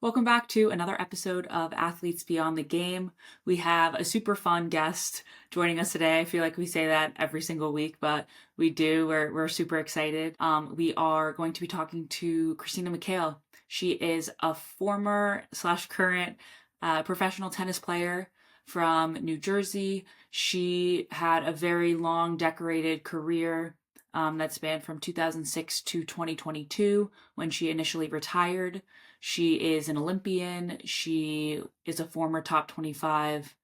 Welcome back to another episode of Athletes Beyond the Game. We have a super fun guest joining us today. I feel like we say that every single week, but we do. We're super excited. We are going to be talking to Christina McHale. She is a former / current professional tennis player from New Jersey. She had a very long, decorated career that spanned from 2006 to 2022 when she initially retired. She is an Olympian. She is a former top 25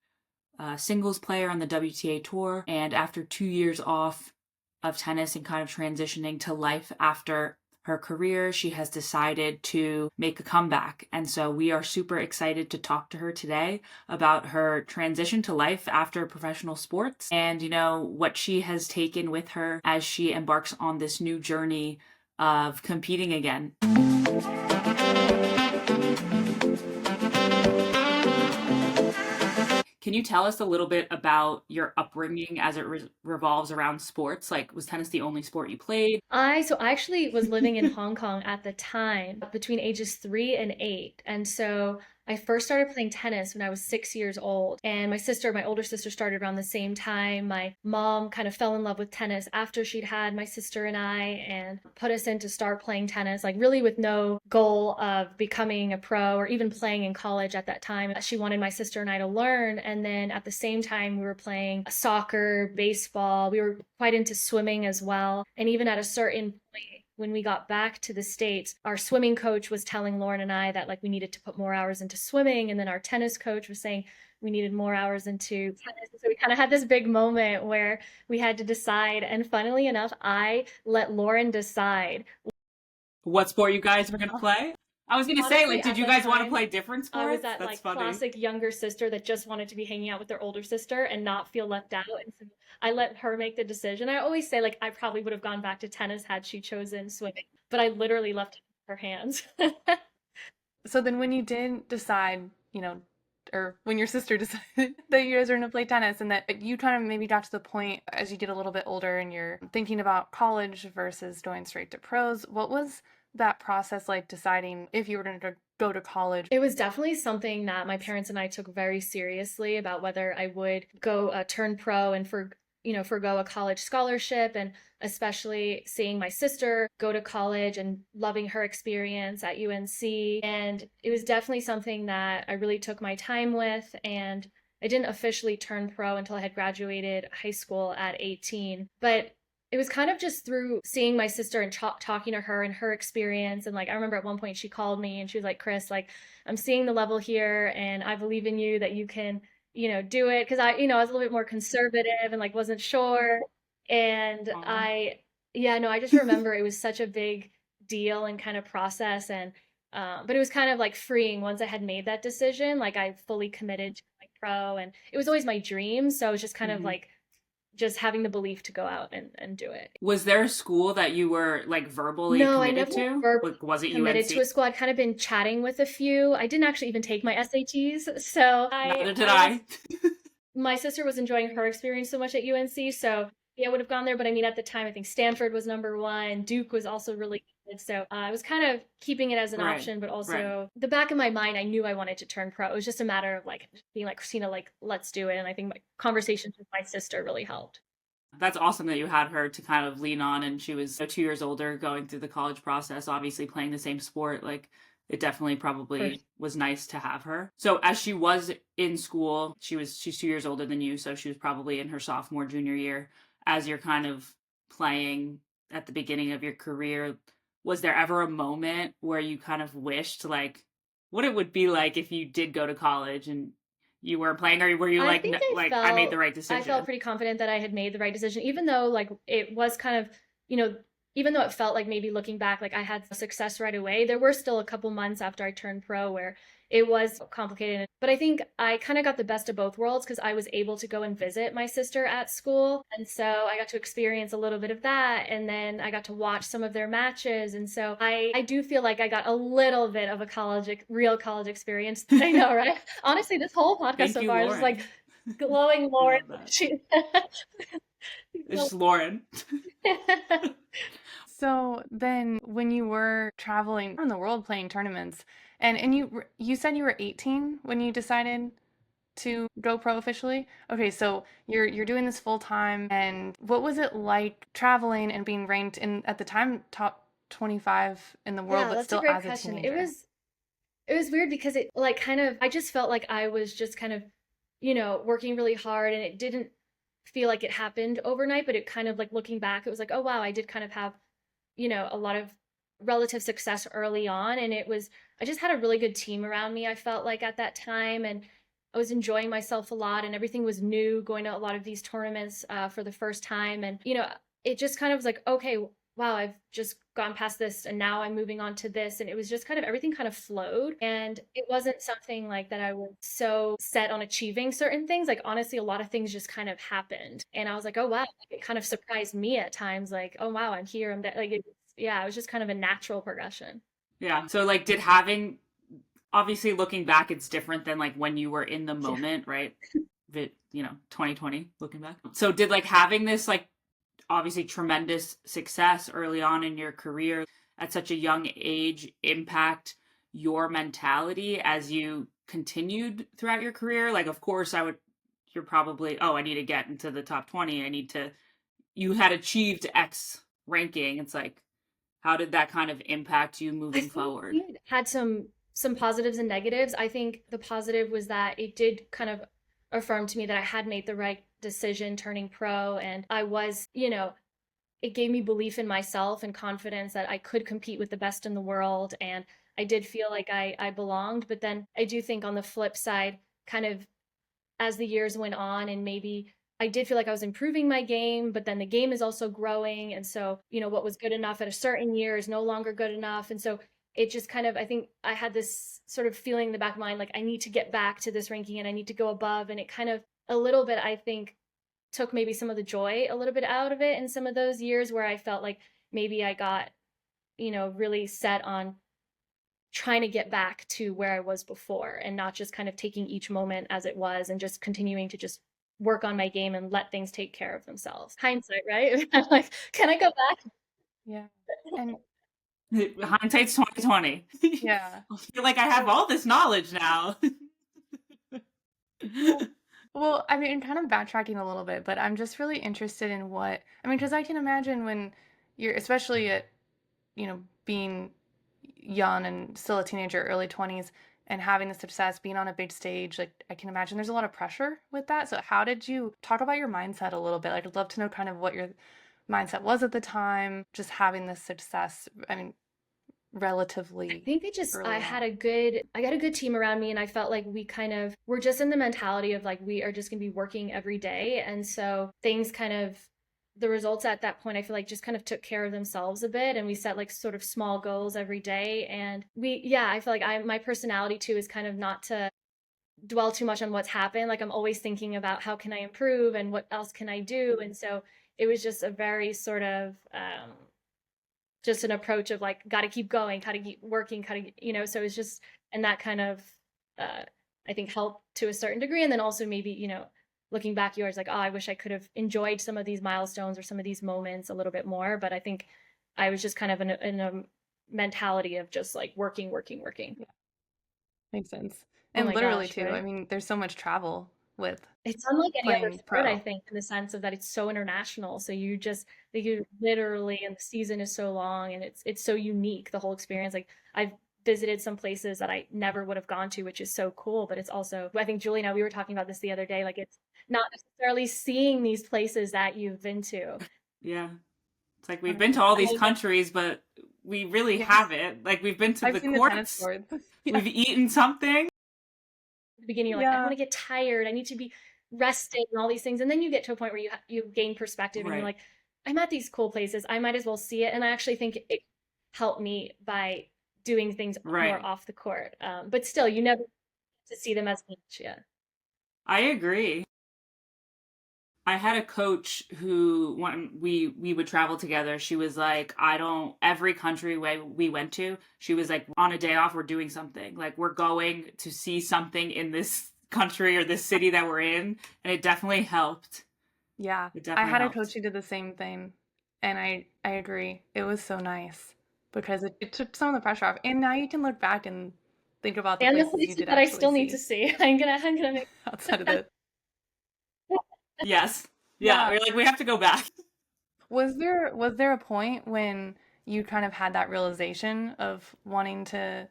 singles player on the WTA tour. And after 2 years off of tennis and kind of transitioning to life after her career, she has decided to make a comeback. And so we are super excited to talk to her today about her transition to life after professional sports and, what she has taken with her as she embarks on this new journey of competing again. Can you tell us a little bit about your upbringing as it revolves around sports? Like, was tennis the only sport you played? I actually was living in Hong Kong at the time between ages 3 and 8. And so I first started playing tennis when I was 6 years old. And my older sister, started around the same time. My mom kind of fell in love with tennis after she'd had my sister and I and put us in to start playing tennis, like really with no goal of becoming a pro or even playing in college at that time. She wanted my sister and I to learn. And then at the same time, we were playing soccer, baseball. We were quite into swimming as well. And even at a certain point, when we got back to the States, our swimming coach was telling Lauren and I that like we needed to put more hours into swimming. And then our tennis coach was saying we needed more hours into tennis. So we kind of had this big moment where we had to decide. And funnily enough, I let Lauren decide. What sport you guys were going to play? I was going to say, Honestly, did at you the guys want to time, play different I was sports? that That's like funny. classic younger sister that just wanted to be hanging out with their older sister and not feel left out. And so I let her make the decision. I always say like I probably would have gone back to tennis had she chosen swimming, but I literally left it in her hands. So then when you did decide, or when your sister decided that you guys were going to play tennis and that you kind of maybe got to the point as you get a little bit older and you're thinking about college versus going straight to pros, what was that process like deciding if you were going to go to college? It was definitely something that my parents and I took very seriously about whether I would go turn pro and forgo a college scholarship, and especially seeing my sister go to college and loving her experience at UNC. And it was definitely something that I really took my time with. And I didn't officially turn pro until I had graduated high school at 18. But it was kind of just through seeing my sister and talking to her and her experience. And like, I remember at one point she called me and she was like, Chris, like, I'm seeing the level here and I believe in you that you can, do it. Cause I was a little bit more conservative and like wasn't sure. And Aw. yeah, no, I just remember it was such a big deal and kind of process. And, but it was kind of like freeing once I had made that decision. Like I fully committed to my pro, and it was always my dream. So I was just kind of Mhm. like, just having the belief to go out and do it. Was there a school that you were like verbally No, I committed never to? verbally Like, was it committed to UNC? a school. I'd kind of been chatting with a few. I didn't actually even take my SATs. So Neither did I was, I. my sister was enjoying her experience so much at UNC. So yeah, I would have gone there. But I mean, at the time, I think Stanford was number one. Duke was also really good. So I was kind of keeping it as an Right, option, but right. also the back of my mind, I knew I wanted to turn pro. It was just a matter of like being like, Christina, like, let's do it. And I think my conversations with my sister really helped. That's awesome that you had her to kind of lean on, and she was 2 years older going through the college process, obviously playing the same sport. Like, it definitely For probably was nice to have her. So as she was in school, she's 2 years older than you, so she was probably in her sophomore, junior year. As you're kind of playing at the beginning of your career, was there ever a moment where you kind of wished like what it would be like if you did go to college and you weren't playing, or were you I like, think like I made the right I felt decision? pretty confident that I had made the right decision, even though like it was kind of, you know, even though it felt like maybe looking back, like I had success right away, there were still a couple months after I turned pro where it was complicated. But I think I kind of got the best of both worlds because I was able to go and visit my sister at school. And so I got to experience a little bit of that. And then I got to watch some of their matches. And so I do feel like I got a little bit of a real college experience. I know, right? Honestly, this whole podcast Thank so you, far is just like Lauren. glowing I Lauren. love that. She, It's just Lauren. So then when you were traveling around the world playing tournaments And you said you were 18 when you decided to go pro officially? Okay, so you're doing this full time, and what was it like traveling and being ranked in at the time top 25 in the world, Yeah, but that's a still great as a question. teenager? It was weird because it like kind of I just felt like I was just kind of, working really hard, and it didn't feel like it happened overnight, but it kind of like looking back, it was like, oh wow, I did kind of have, a lot of relative success early on. And I just had a really good team around me, I felt like at that time. And I was enjoying myself a lot, and everything was new, going to a lot of these tournaments for the first time. And, it just kind of was like, okay, wow, I've just gone past this and now I'm moving on to this. And it was just kind of everything kind of flowed. And it wasn't something like that I was so set on achieving certain things. Like, honestly, a lot of things just kind of happened. And I was like, oh, wow, it kind of surprised me at times. Like, oh, wow, I'm here. I'm there. Like, yeah, it was just kind of a natural progression. Yeah. So like did having obviously looking back it's different than like when you were in the Yeah. moment, right? 2020 looking back. So did like having this like obviously tremendous success early on in your career at such a young age impact your mentality as you continued throughout your career? Like, of course, you're probably, oh, I need to get into the top 20. You had achieved X ranking. It's like, how did that kind of impact you I moving think forward? it had some positives and negatives. I think the positive was that it did kind of affirm to me that I had made the right decision turning pro, and I was, it gave me belief in myself and confidence that I could compete with the best in the world. And I did feel like I belonged. But then I do think on the flip side, kind of as the years went on, and maybe I did feel like I was improving my game, but then the game is also growing. And so, what was good enough at a certain year is no longer good enough. And so it just kind of, I think I had this sort of feeling in the back of my mind, like I need to get back to this ranking and I need to go above. And it kind of a little bit, I think, took maybe some of the joy a little bit out of it in some of those years where I felt like maybe I got, really set on trying to get back to where I was before and not just kind of taking each moment as it was and just continuing to just work on my game and let things take care of themselves. Hindsight, right? I'm like, can I go back? Yeah. And Hindsight's 2020. yeah. I feel like I have So, all this knowledge now. well, well, I mean, kind of backtracking a little bit, but I'm just really interested in I mean, because I can imagine when you're, especially at, being young and still a teenager, early 20s, and having the success, being on a big stage, like I can imagine there's a lot of pressure with that. So how did you talk about your mindset a little bit? Like, I'd love to know kind of what your mindset was at the time, just having this success, I mean, I relatively think early on. I got a good team around me, and I felt like we kind of were just in the mentality of like we are just going to be working every day. And so things kind of the results at that point I feel like just kind of took care of themselves a bit, and we set like sort of small goals every day. And I feel like my personality too is kind of not to dwell too much on what's happened. Like, I'm always thinking about how can I improve and what else can I do. And so it was just a very sort of just an approach of like, got to keep going, got to keep working, got to, so it's just, and that kind of, uh, I think helped to a certain degree. And then also maybe, looking back, yours like, oh, I wish I could have enjoyed some of these milestones or some of these moments a little bit more. But I think I was just kind of in a mentality of just like working, working, working. Yeah, makes sense. Oh And my literally gosh, too, I right? mean, there's so much travel with It's unlike any other playing sport, I pro. think, in the sense of that it's so international. So you just like you literally, and the season is so long, and it's so unique, the whole experience. Like, I've visited some places that I never would have gone to, which is so cool. But it's also, I think Julie and I, we were talking about this the other day. Like, it's not necessarily seeing these places that you've been to. Yeah. It's like we've been to all 100%. these countries, but we really Yeah, haven't. Like we've been to I've the seen the tennis courts, courts. Yeah. we've eaten something. The beginning, you're like, I don't Yeah. want to get tired. I need to be rested and all these things. And then you get to a point where you gain perspective and you're Right. like, I'm at these cool places. I might as well see it. And I actually think it helped me by doing things more Right. off the court. But still, you never get to see them as much. Yeah. I agree. I had a coach who when we would travel together, she was like, I don't every country we went to, she was like, on a day off, we're doing something. Like we're going to see something in this country or this city that we're in. And it definitely helped. Yeah. It I definitely had a coach helped. who did the same thing. And I agree. It was so nice because it took some of the pressure off. And now you can look back and think about the And the places you places did that I actually still need to see see. I'm gonna make outside of the. Yes. Yeah. Yeah. We're like, we have to go back. Was there a point when you kind of had that realization of wanting to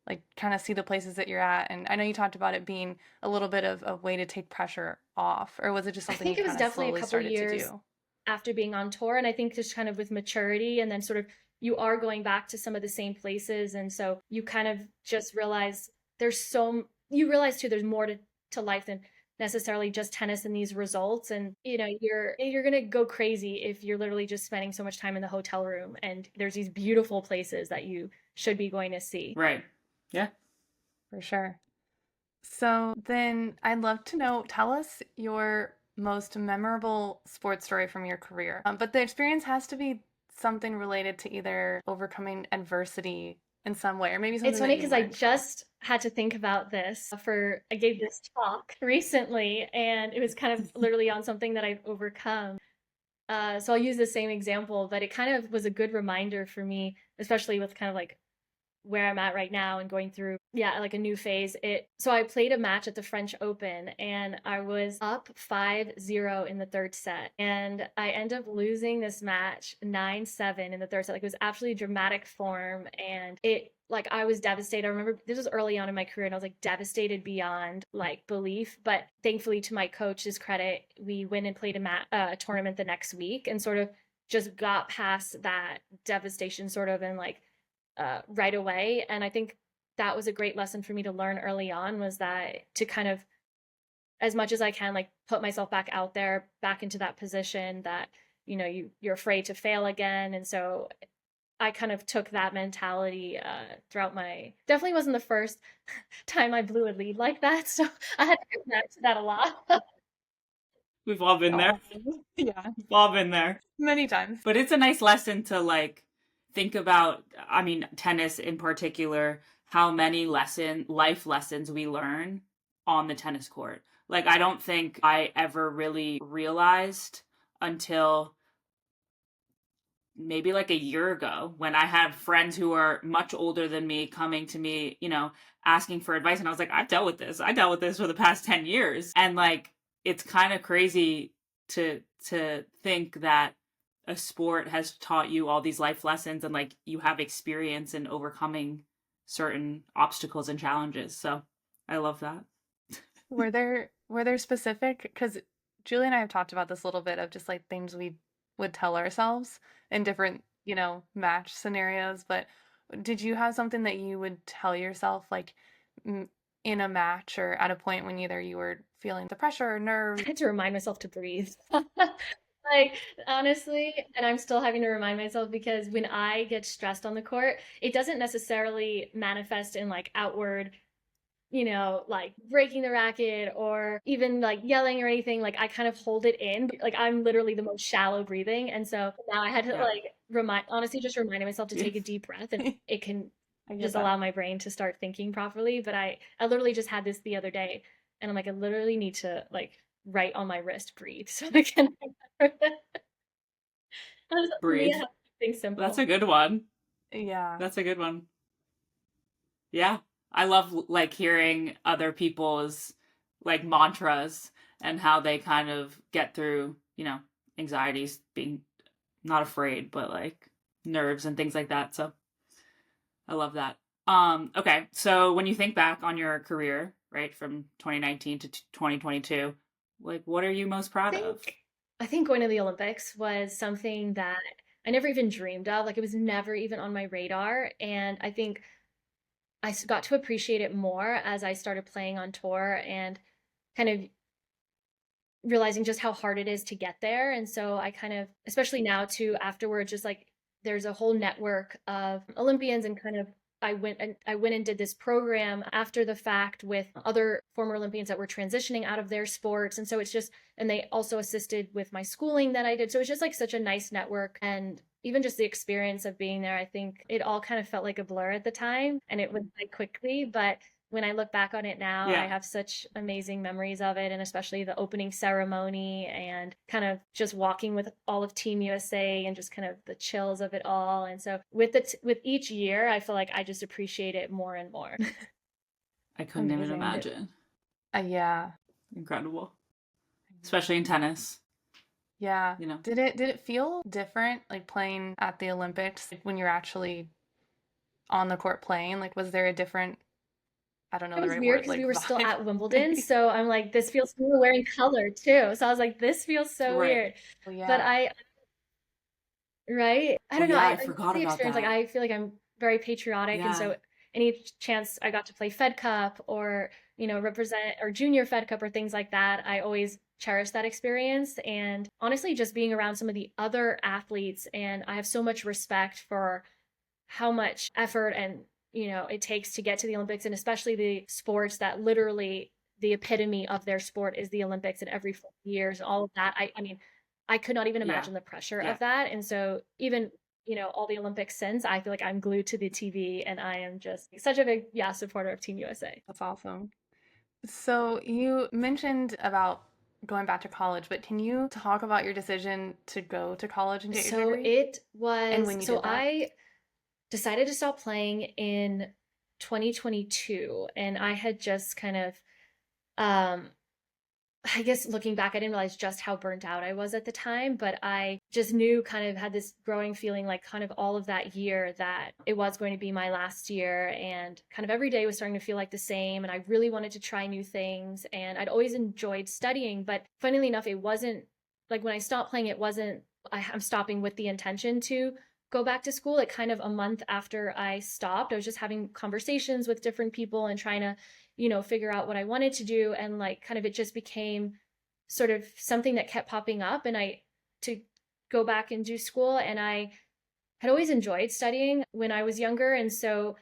like kind of see the places that you're at? And I know you talked about it being a little bit of a way to take pressure off, or was it just I something think you it was kind of definitely a slowly couple started to years do? after being on tour. And I think just kind of with maturity and then sort of you are going back to some of the same places. And so you kind of just realize you realize too, there's more to life than necessarily just tennis and these results. And, you're going to go crazy if you're literally just spending so much time in the hotel room and there's these beautiful places that you should be going to see. Right. Yeah. For sure. So then I'd love to know, tell us your most memorable sports story from your career. But the experience has to be something related to either overcoming adversity in some way, or maybe It's something that funny you because I learned from. just had to think about this I gave this talk recently, and it was kind of literally on something that I've overcome. So I'll use the same example, but it kind of was a good reminder for me, especially with kind of like where I'm at right now and going through, yeah, like a new phase. So I played a match at the French Open and I was up 5-0 in the third set. And I end up losing this match 9-7 in the third set. Like it was absolutely dramatic form. And I was devastated. I remember this was early on in my career and I was like devastated beyond like belief. But thankfully, to my coach's credit, we went and played a tournament the next week and sort of just got past that devastation sort of and like right away. And I think that was a great lesson for me to learn early on, was that to kind of, as much as I can, like put myself back out there, back into that position that, you're afraid to fail again. And so I kind of took that mentality throughout definitely wasn't the first time I blew a lead like that. So I had to come back to that a lot. We've all been there. Oh, yeah, We've all been there. many times. But it's a nice lesson to like think about, I mean, tennis in particular, how many life lessons we learn on the tennis court. Like I don't think I ever really realized until maybe like a year ago when I had friends who are much older than me coming to me, asking for advice. And I was like, I've dealt with this. I dealt with this for the past 10 years. And like, it's kind of crazy to think that a sport has taught you all these life lessons and like you have experience in overcoming certain obstacles and challenges. So I love that. Were there specific, because Julie and I have talked about this a little bit of just like things we would tell ourselves in different, match scenarios, but did you have something that you would tell yourself like in a match or at a point when either you were feeling the pressure or nerves? I had to remind myself to breathe. Like, honestly, and I'm still having to remind myself because when I get stressed on the court, it doesn't necessarily manifest in like outward, like breaking the racket or even like yelling or anything. Like I kind of hold it in. Like I'm literally the most shallow breathing. And so now I had to Yeah. like honestly, just reminding myself to take a deep breath and it can I get just that. allow my brain to start thinking properly. But I literally just had this the other day and I'm like, I literally need to like write on my wrist, breathe so I can remember that. Breathe. Yeah, things That's simple. a good one. Yeah. That's a good one. Yeah. I love like hearing other people's like mantras and how they kind of get through, anxieties, being not afraid, but like nerves and things like that. So I love that. Okay. So when you think back on your career, right, from 2019 to 2022, like what are you most proud of? I think going to the Olympics was something that I never even dreamed of. Like it was never even on my radar. And I think got to appreciate it more as I started playing on tour and kind of realizing just how hard it is to get there. And so I kind of, especially now too, afterwards, just like there's a whole network of Olympians and kind of I went and did this program after the fact with other former Olympians that were transitioning out of their sports. And so it's just, and they also assisted with my schooling that I did. So it's just like such a nice network. And even just the experience of being there, I think it all kind of felt like a blur at the time and it went by quickly. But when I look back on it now, I have such amazing memories of it, and especially the opening ceremony and kind of just walking with all of Team USA and just kind of the chills of it all. And so with with each year, I feel like I just appreciate it more and more. I couldn't even Amazing. imagine. Yeah. Incredible. Especially in tennis. Yeah. You know. Did it feel different, like playing at the Olympics, like when you're actually on the court playing? Like, was there a different, I don't know It the was right weird word, because we like were still vibe? at Wimbledon, so I'm like, this feels, we were wearing color too. So I was like, this feels so Right. weird. Oh, But yeah. right? I Oh don't know. yeah, I I love forgot the about experience. Like, that. I feel like I'm very patriotic, and Yeah. so any chance I got to play Fed Cup or, represent or junior Fed Cup or things like that, I always cherish that experience. And honestly, just being around some of the other athletes, and I have so much respect for how much effort and, it takes to get to the Olympics, and especially the sports that literally the epitome of their sport is the Olympics, and every 4 years and all of that. I mean, I could not even Yeah. imagine the pressure Yeah. of that. And so even, all the Olympics since, I feel like I'm glued to the TV, and I am just such a big, supporter of Team USA. That's awesome. So you mentioned about going back to college, but can you talk about your decision to go to college and get your So degree it and was, when you so did that? I decided to stop playing in 2022, and I had just kind of, um, I guess looking back, I didn't realize just how burnt out I was at the time, but I just knew, kind of had this growing feeling like kind of all of that year that it was going to be my last year, and kind of every day was starting to feel like the same. And I really wanted to try new things, and I'd always enjoyed studying, but funnily enough, it wasn't like when I stopped playing, it wasn't, I'm stopping with the intention to go back to school. Like kind of a month after I stopped, I was just having conversations with different people and trying to figure out what I wanted to do. And like kind of it just became sort of something that kept popping up, and to go back and do school. And I had always enjoyed studying when I was younger. And so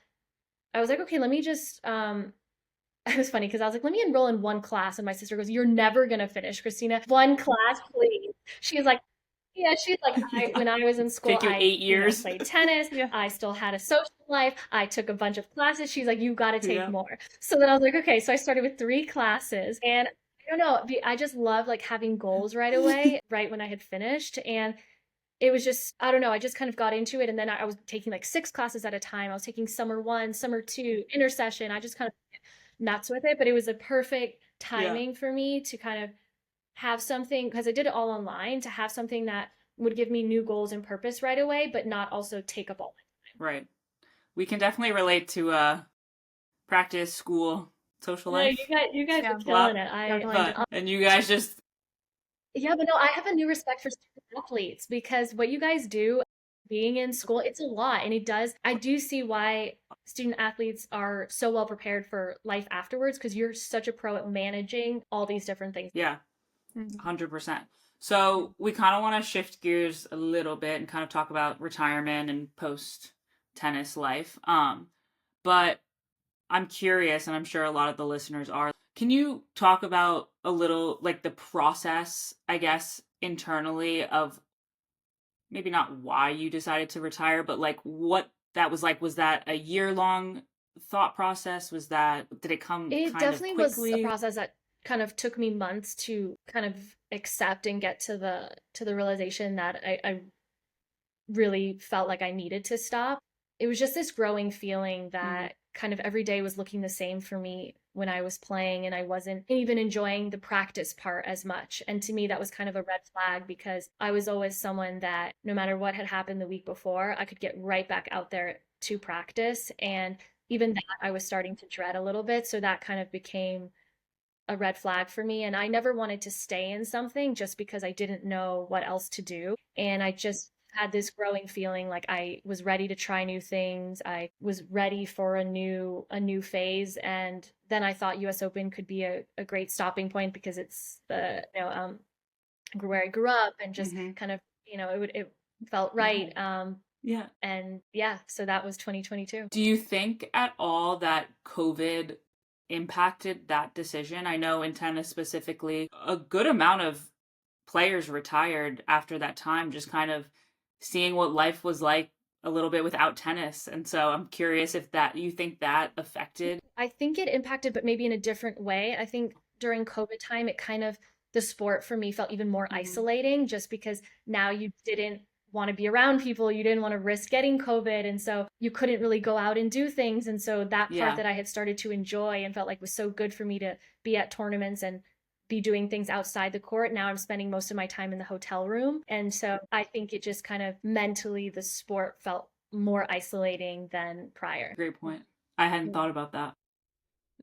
I was like, okay, let me just, it was funny because I was like, let me enroll in one class. And my sister goes, you're never going to finish, Christina. One class, please. She's like, yeah, she's like, Yeah. when I was in school, Take you 8 years. played tennis. Yeah. I still had a social life. I took a bunch of classes. She's like, you got to take Yeah. more. So then I was like, okay. So I started with 3 classes, and I don't know, I just love like having goals right away, right when I had finished. And it was just, I don't know, I just kind of got into it. And then I was taking like 6 classes at a time. I was taking summer 1, summer 2, intersession. I just kind of nuts with it, but it was a perfect Yeah. timing for me to kind of have something, because I did it all online, to have something that would give me new goals and purpose right away, but not also take up all my time. Right. We can definitely relate to practice, school, social No, life. you guys Yeah. are killing it. I Definitely. And you guys just Yeah, but no, I have a new respect for student athletes, because what you guys do being in school, it's a lot. And I do see why student athletes are so well prepared for life afterwards, because you're such a pro at managing all these different things. yeah, Mhm. 100%. So we kind of want to shift gears a little bit and kind of talk about retirement and post tennis life. But I'm curious, and I'm sure a lot of the listeners are. Can you talk about a little, like, the process, I guess, internally of maybe not why you decided to retire, but like what that was like? Was that a year-long thought process? Did it come It kind of definitely was a quickly? process that kind of took me months to kind of accept and get to the realization that I really felt like I needed to stop. It was just this growing feeling that kind of every day was looking the same for me when I was playing, and I wasn't even enjoying the practice part as much. And to me, that was kind of a red flag, because I was always someone that no matter what had happened the week before, I could get right back out there to practice. And even that I was starting to dread a little bit. So that kind of became a red flag for me. And I never wanted to stay in something just because I didn't know what else to do. And I just had this growing feeling like I was ready to try new things. I was ready for a new phase. And then I thought US Open could be a great stopping point, because it's the where I grew up, and just kind of, it felt right. Yeah. And yeah, so that was 2022. Do you think at all that COVID impacted that decision? I know in tennis specifically, a good amount of players retired after that time, just kind of seeing what life was like a little bit without tennis. And so I'm curious if that you think that affected I think it impacted, but maybe in a different way. I think during COVID time, it kind of, the sport for me felt even more Hmm. isolating just because now you didn't want to be around people. You didn't want to risk getting COVID. And so you couldn't really go out and do things. And so that part Yeah. that I had started to enjoy and felt like was so good for me to be at tournaments and be doing things outside the court. Now I'm spending most of my time in the hotel room. And so I think it just kind of mentally, the sport felt more isolating than prior. Great point. I hadn't thought about that.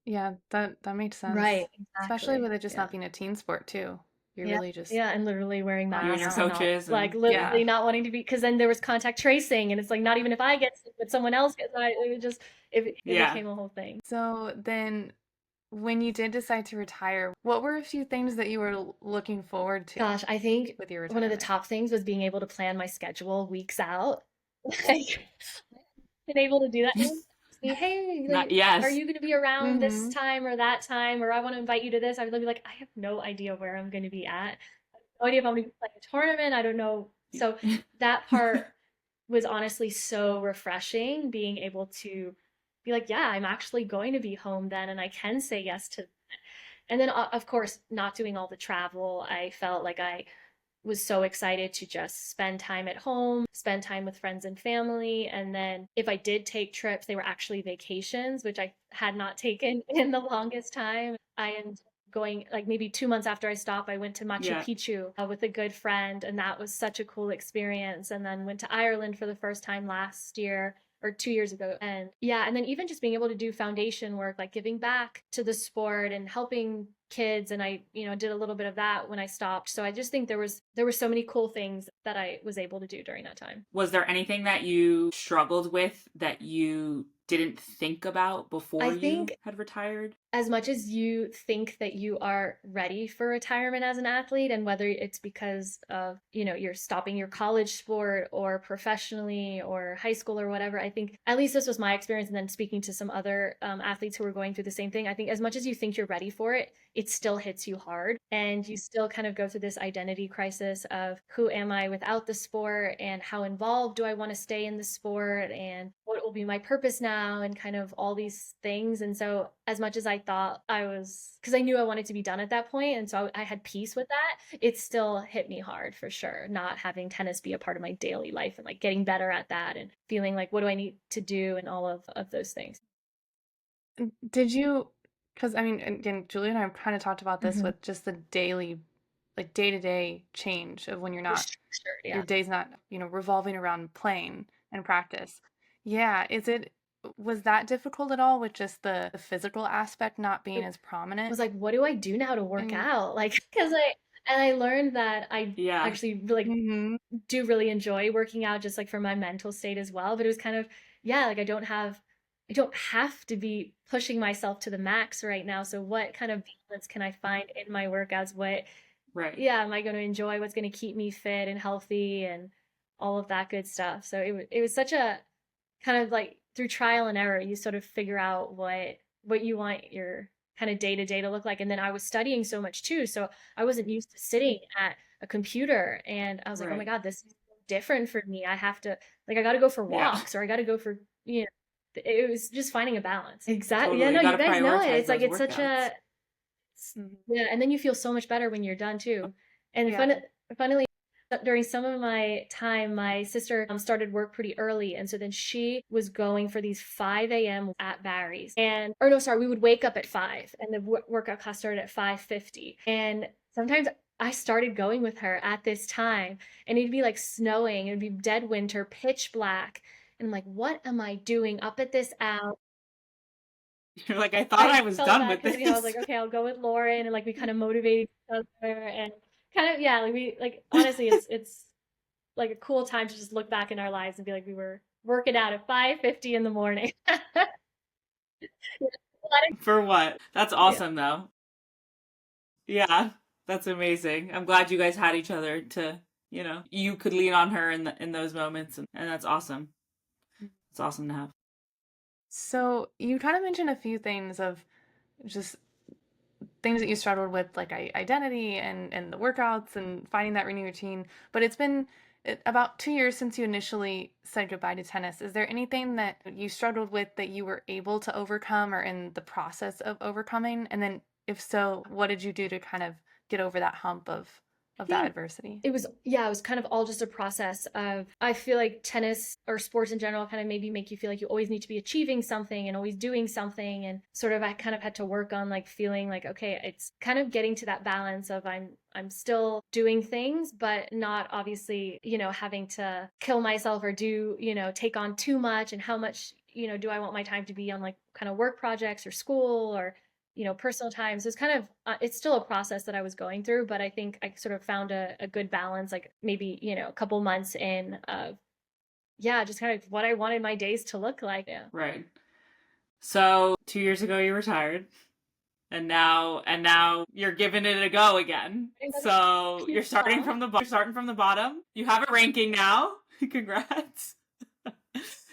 Yeah, that makes sense. Right, Especially exactly. with it just Yeah. not being a team sport too. You're Yeah. really just Yeah. And literally wearing You and your masks wow. and all, coaches like and yeah. literally not wanting to be, because then there was contact tracing and it's like, not even if I get sick, but someone else gets, it Yeah. became a whole thing. So then when you did decide to retire, what were a few things that you were looking forward to Gosh, I think with your one of the retirement? top things was being able to plan my schedule weeks out. Like, been able to do that. And say, hey, Not like, are yes. you going to be around this Mm-hmm. time or that time? Or I want to invite you to this. I would be like, I have no idea where I'm going to be at. No idea if I'm going to be playing a tournament. I don't know. So that part was honestly so refreshing, being able to be like, yeah, I'm actually going to be home then, and I can say yes to that. And then, of course, not doing all the travel, I felt like I was so excited to just spend time at home, spend time with friends and family. And then if I did take trips, they were actually vacations, which I had not taken in the longest time. I am going like maybe 2 months after I stopped, I went to Machu Yeah. Picchu with a good friend, and that was such a cool experience. And then went to Ireland for the first time last year or 2 years ago. And yeah, and then even just being able to do foundation work, like giving back to the sport and helping kids. And I, did a little bit of that when I stopped. So I just think there were so many cool things that I was able to do during that time. Was there anything that you struggled with that you didn't think about I before you think had retired? as much as you think that you are ready for retirement as an athlete, and whether it's because of you're stopping your college sport or professionally or high school or whatever, I think at least this was my experience. And then speaking to some other athletes who were going through the same thing, I think as much as you think you're ready for it, it still hits you hard, and you still kind of go through this identity crisis of who am I without the sport, and how involved do I want to stay in the sport, and what will be my purpose now, and kind of all these things. And so as much as I thought I was, because I knew I wanted to be done at that point, and so I had peace with that, it still hit me hard for sure, not having tennis be a part of my daily life, and like getting better at that and feeling like what do I need to do and all of those things. Did you, because I mean, again, Julia and I have kind of talked about this Mm-hmm. with just the daily, like day-to-day change of when you're For not, sure, your yeah. day's not, revolving around playing and practice. Yeah, was that difficult at all with just the physical aspect not being as prominent? Was like, what do I do now to work And out? Like, because I learned that I Yeah. actually like hmm do really enjoy working out just like for my mental state as well. But it was kind of, yeah, like I don't have to be pushing myself to the max right now. So what kind of balance can I find in my workouts? Right. Yeah, am I going to enjoy? What's going to keep me fit and healthy and all of that good stuff? So it was such a kind of like through trial and error, you sort of figure out what you want your kind of day to day to look like. And then I was studying so much too, so I wasn't used to sitting at a computer, and I was like, oh my Right. god, this is different for me. I have to like I got to go for Yeah. walks, or I got to go for it was just finding a balance. Exactly. Yeah, Totally. You no, got you to guys know it. prioritize It's like those it's such workouts. a yeah, and then you feel so much better when you're done too. And yeah. funnily, during some of my time, my sister started work pretty early, and so then she was going for these 5 a.m. at Barry's, and or no, sorry, we would wake up at 5, and the workout class started at 5:50, and sometimes I started going with her at this time, and it'd be like snowing, it'd be dead winter, pitch black, and I'm like, what am I doing up at this hour? You're like, I thought I I was felt done bad with because I was this. like, okay, I'll go with Lauren, and like we kind of motivated each other, and kind of yeah, like we like honestly, it's like a cool time to just look back in our lives and be like, we were working out at 5:50 in the morning. For what? That's Yeah. awesome though. Yeah. That's amazing. I'm glad you guys had each other to, you could lean on her in those moments, and that's awesome. It's awesome to have. So you kind of mentioned a few things of just things that you struggled with, like identity and the workouts and finding that renewing routine. But it's been about 2 years since you initially said goodbye to tennis, is there anything that you struggled with that you were able to overcome or in the process of overcoming? And then if so, what did you do to kind of get over that hump I of that think adversity? it was kind of all just a process of, I feel like tennis or sports in general kind of maybe make you feel like you always need to be achieving something and always doing something. And sort of, I kind of had to work on like feeling like, okay, it's kind of getting to that balance of I'm still doing things, but not obviously, having to kill myself or do, take on too much, and how much, do I want my time to be on like kind of work projects or school or personal time. So it's kind of, it's still a process that I was going through, but I think I sort of found a good balance, like maybe, a couple months in of, yeah, just kind of what I wanted my days to look like. Yeah. Right. So 2 years ago you retired, and now you're giving it a go again. So you're starting from the bottom. You have a ranking now. Congrats.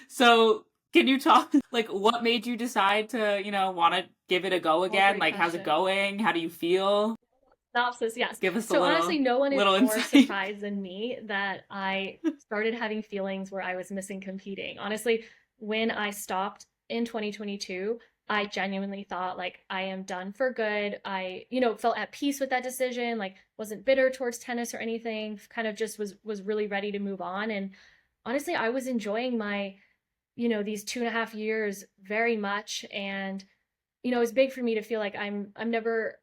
So can you talk, like, what made you decide to, want to give it a go again? Great Like, how's it question. going? How do you feel? Synopsis, yes. Give us a So honestly, no one is little more insight. surprised than me that I started having feelings where I was missing competing. Honestly, when I stopped in 2022, I genuinely thought like I am done for good. I, felt at peace with that decision, like wasn't bitter towards tennis or anything, kind of just was really ready to move on. And honestly, I was enjoying my, these 2.5 years very much. And, it was big for me to feel like I'm never,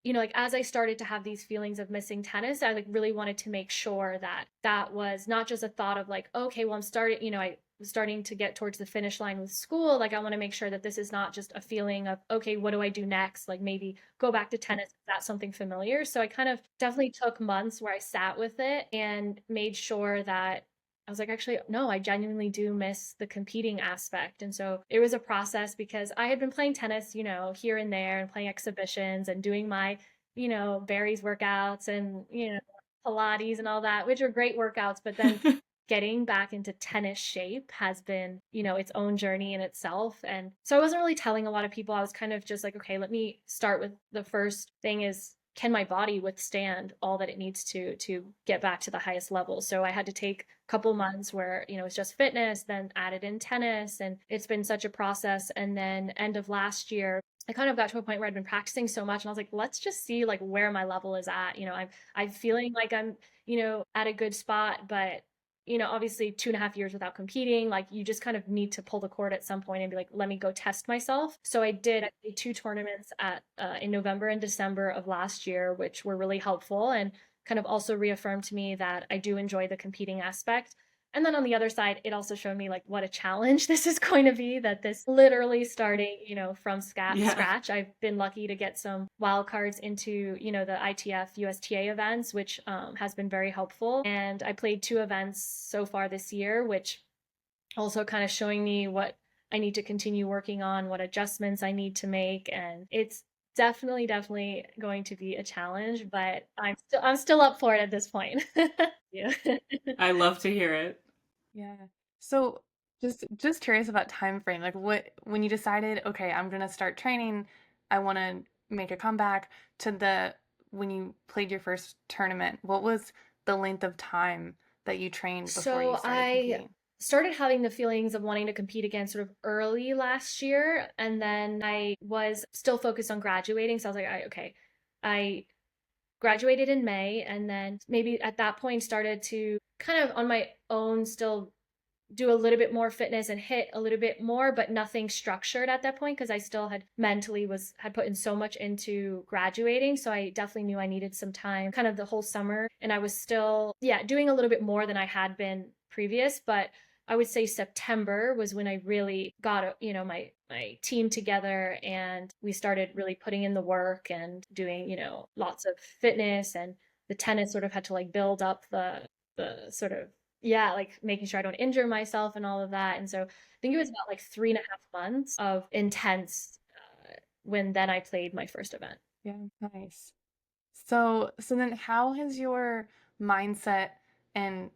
like as I started to have these feelings of missing tennis, I like really wanted to make sure that that was not just a thought of like, okay, well, I'm starting, I was starting to get towards the finish line with school. Like, I want to make sure that this is not just a feeling of, okay, what do I do next? Like, maybe go back to tennis if that's something familiar. So I kind of definitely took months where I sat with it and made sure that I was like, actually, no, I genuinely do miss the competing aspect. And so it was a process because I had been playing tennis, here and there and playing exhibitions and doing my, berries workouts and, Pilates and all that, which are great workouts. But then getting back into tennis shape has been, its own journey in itself. And so I wasn't really telling a lot of people. I was kind of just like, okay, let me start with the first thing is, can my body withstand all that it needs to get back to the highest level? So I had to take a couple months where, it's just fitness, then added in tennis, and it's been such a process. And then end of last year, I kind of got to a point where I'd been practicing so much and I was like, let's just see like where my level is at. I'm feeling like I'm, at a good spot, but obviously 2.5 years without competing, like you just kind of need to pull the cord at some point and be like, let me go test myself. So I did. I played 2 tournaments in November and December of last year, which were really helpful and kind of also reaffirmed to me that I do enjoy the competing aspect. And then on the other side, it also showed me like what a challenge this is going to be, that this literally starting, from Yeah. scratch. I've been lucky to get some wild cards into, the ITF USTA events, which has been very helpful. And I played 2 events so far this year, which also kind of showing me what I need to continue working on, what adjustments I need to make. And it's definitely going to be a challenge, but I'm still up for it at this point. Yeah. I love to hear it. Yeah. So just curious about time frame. Like what when you decided, okay, I'm gonna start training, I want to make a comeback to the when you played your first tournament, what was the length of time that you trained before you So started I competing? started having the feelings of wanting to compete again sort of early last year. And then I was still focused on graduating. So I was like, okay, I graduated in May. And then maybe at that point started to kind of on my own still do a little bit more fitness and hit a little bit more, but nothing structured at that point because I still had mentally had put in so much into graduating. So I definitely knew I needed some time kind of the whole summer. And I was still, yeah, doing a little bit more than I had been previous. But I would say September was when I really got, my team together and we started really putting in the work and doing, lots of fitness, and the tennis sort of had to like build up the sort of, yeah, like making sure I don't injure myself and all of that. And so I think it was about like 3.5 months of intense when then I played my first event. Yeah, nice. So then how has your mindset and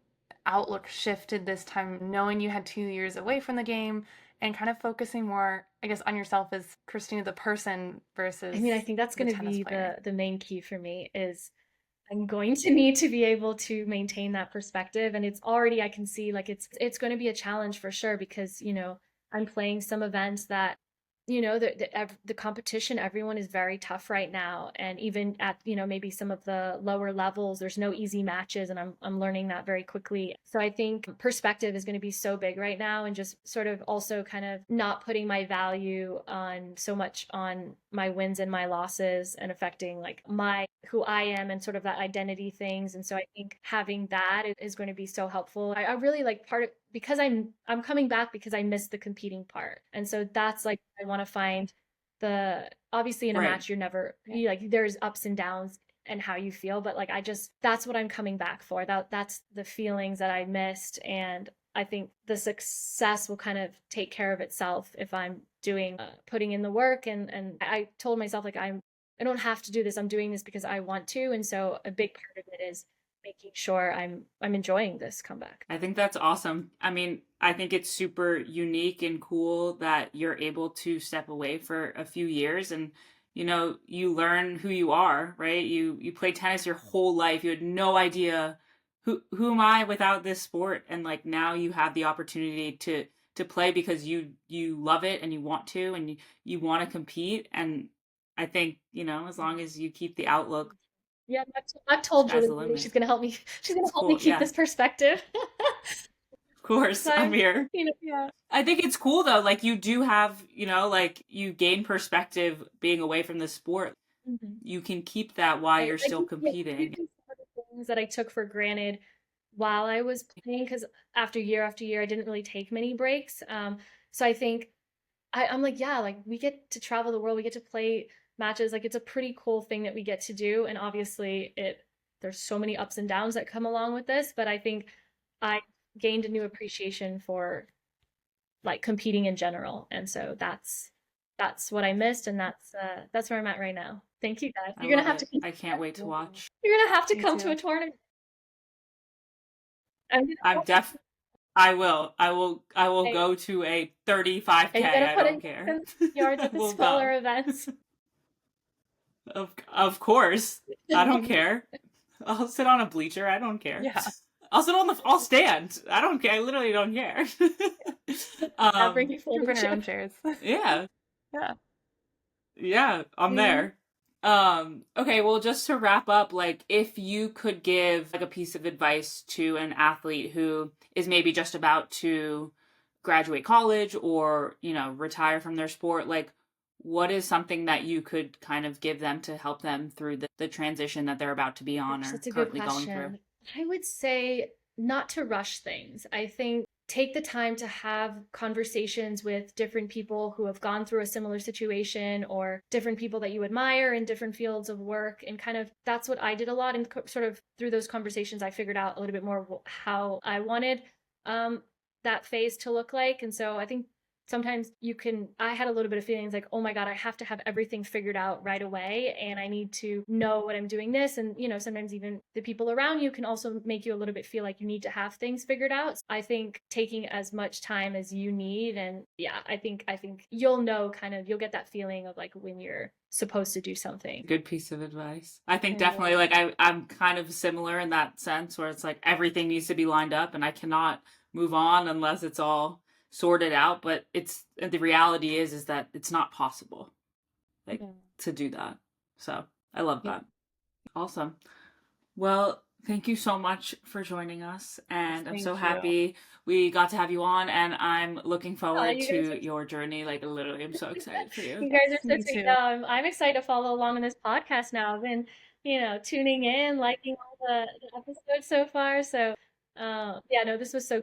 outlook shifted this time, knowing you had 2 years away from the game and kind of focusing more, I guess, on yourself as Christina the person I versus mean, I think that's the going to tennis be player? the main key for me is I'm going to need to be able to maintain that perspective. And it's already, I can see like it's going to be a challenge for sure because, I'm playing some events that, the competition, everyone is very tough right now. And even at, maybe some of the lower levels, there's no easy matches. And I'm learning that very quickly. So I think perspective is going to be so big right now, and just sort of also kind of not putting my value on so much on my wins and my losses and affecting like who I am and sort of that identity things. And so I think having that is going to be so helpful. I really like because I'm coming back because I missed the competing part. And so that's like I want to find obviously in a Right. match there's ups and downs and how you feel, but like that's what I'm coming back for. That's the feelings that I missed. And I think the success will kind of take care of itself if I'm putting in the work. And I told myself like I don't have to do this. I'm doing this because I want to. And so a big part of it is making sure I'm enjoying this comeback. I think that's awesome. I mean, I think it's super unique and cool that you're able to step away for a few years and you learn who you are, right? You play tennis your whole life. You had no idea who am I without this sport, and like now you have the opportunity to play because you love it and you want to, and you want to compete. And I think, as long as you keep the outlook, Yeah, I've told sky's the Julie limit. she's gonna help me. She's gonna It's help me cool. keep Yeah, this perspective. of course, So I'm here. Yeah. I think it's cool though. Like you do have, like you gain perspective being away from the sport. Mhm. You can keep that while you're I still do competing. some of the things that I took for granted while I was playing, because after year, I didn't really take many breaks. So I think I'm like, yeah, like we get to travel the world, we get to play matches. Like it's a pretty cool thing that we get to do. And obviously there's so many ups and downs that come along with this, but I think I gained a new appreciation for like competing in general. And so that's what I missed, and that's where I'm at right now. Thank you guys. I You're gonna love have to it. I can't wait to watch. you're gonna have to Me come to too. a tournament. I'm I'm gonna def I will. I will Hey, go to a 35K. and you gotta I put don't in care. yards at the We'll smaller go. events. Of course. I don't care. I'll sit on a bleacher. I don't care. Yeah. I'll stand. I don't care. I literally don't care. I'll bring you You can bring our folding own chairs. chairs. Yeah. Yeah. Yeah, I'm Mhm. there. Okay, well, just to wrap up, like if you could give like a piece of advice to an athlete who is maybe just about to graduate college or, retire from their sport, like what is something that you could kind of give them to help them through the transition that they're about to be on Gosh, or that's a good currently going through? question. I would say not to rush things. I think take the time to have conversations with different people who have gone through a similar situation, or different people that you admire in different fields of work. And kind of that's what I did a lot. And sort of through those conversations, I figured out a little bit more how I wanted that phase to look like. And so I think sometimes I had a little bit of feelings like, oh my God, I have to have everything figured out right away. And I need to know what I'm doing this. And, sometimes even the people around you can also make you a little bit feel like you need to have things figured out. So I think taking as much time as you need. And yeah, I think you'll know you'll get that feeling of like when you're supposed to do something. Good piece of advice. I think Yeah. definitely like I'm kind of similar in that sense where it's like everything needs to be lined up and I cannot move on unless it's all sorted out, but the reality is that it's not possible to do that. So I love that. Awesome. Well, thank you so much for joining us, and I'm Thank so you. happy we got to have you on, and I'm looking forward you guys to your journey. Like literally, I'm so excited for You you. guys are so Me sweet. too. No, I'm excited to follow along in this podcast now. I've been, tuning in, liking all the episodes so far. So, yeah, no, this was so